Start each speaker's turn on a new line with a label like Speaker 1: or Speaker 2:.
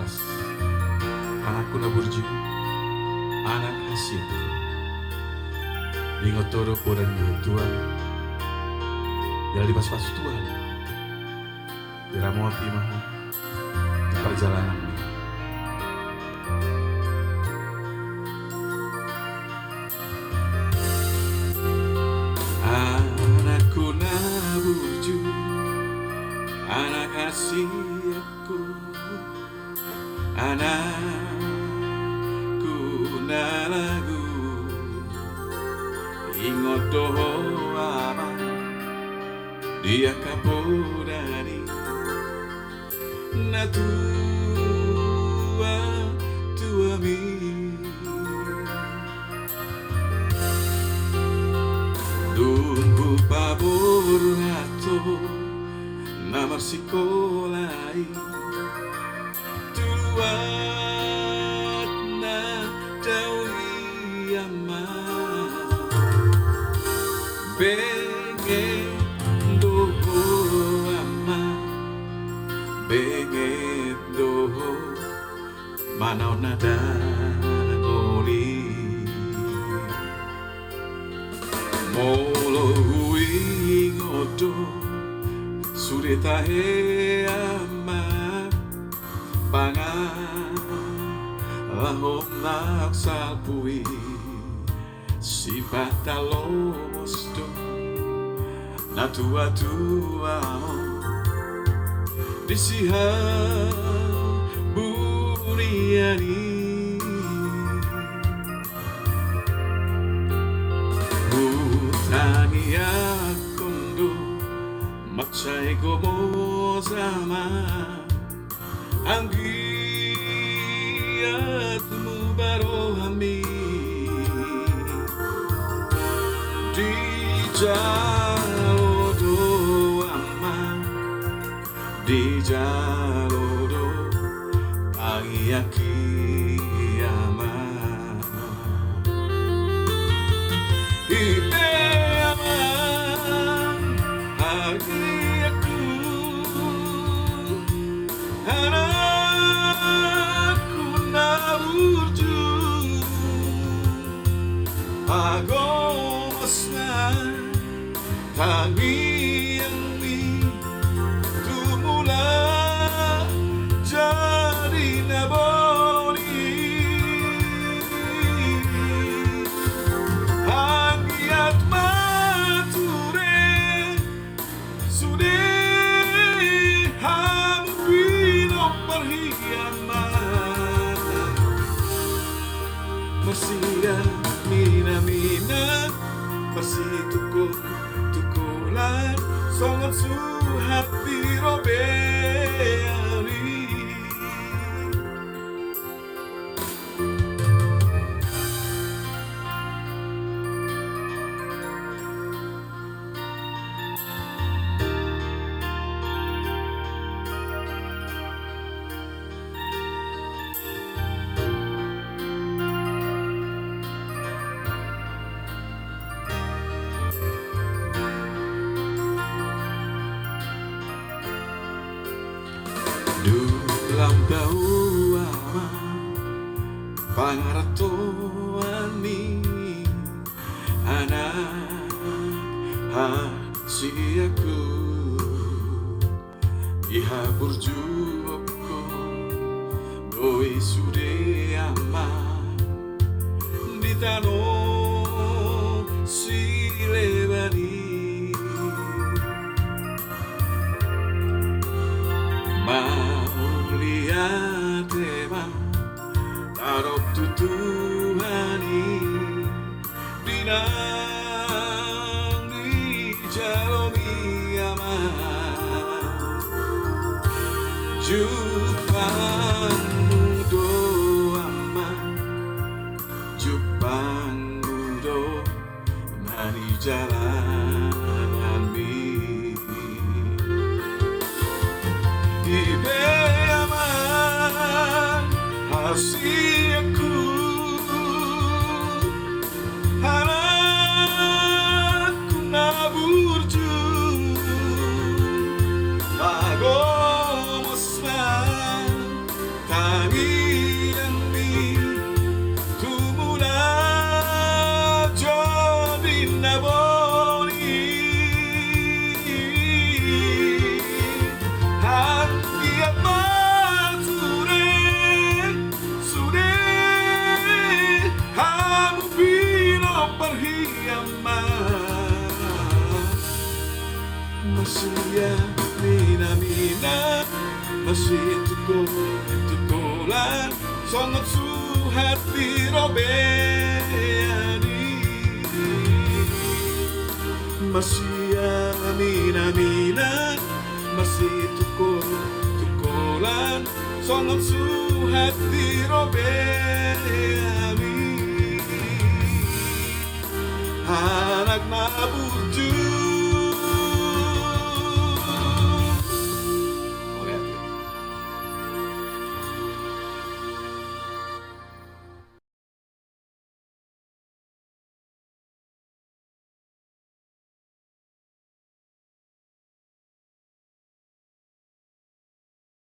Speaker 1: pas anakku na burju anak hasil ingotoro poran Tuhan dari pas-pas Tuhan diramo api maha di perjalanan ini. Anakku na burju anak hasil aku, anakku na lagu ingot doho ama dia kapodani na tua mi dungu pabor ato na marsikolai tuluat na dawi ama bengen doho ama bengen doho manau nada ngoli molo hui ngodo sureta he ama pangan lahom naksa pui sifat talomos do na tua disiha buniani utani akondo macai gomo sama anggiatmu baru hami di jalodo ama di jalodo ayaki ama ibe ama aku anakku na burju agosna tangi yang mi tumula jadi naboli angiat mature sude hampino perhiaman mesia mina masih tukulan sangat suhati robeari dulam bau ama pangaratoani anak hasiaku iha burjuoko doi sude ama ditano silebani lihat ema tarok tutuhani dinang di jalomi ama jupang mudo ama jupang mudo nani jalanan mi ibe aman hasilku anakku na burju agosna Masih mina-mina, masih tukolan sangat suhati robeani. Masih mina-mina, masih tukolan sangat suhati robeani. Anak nabu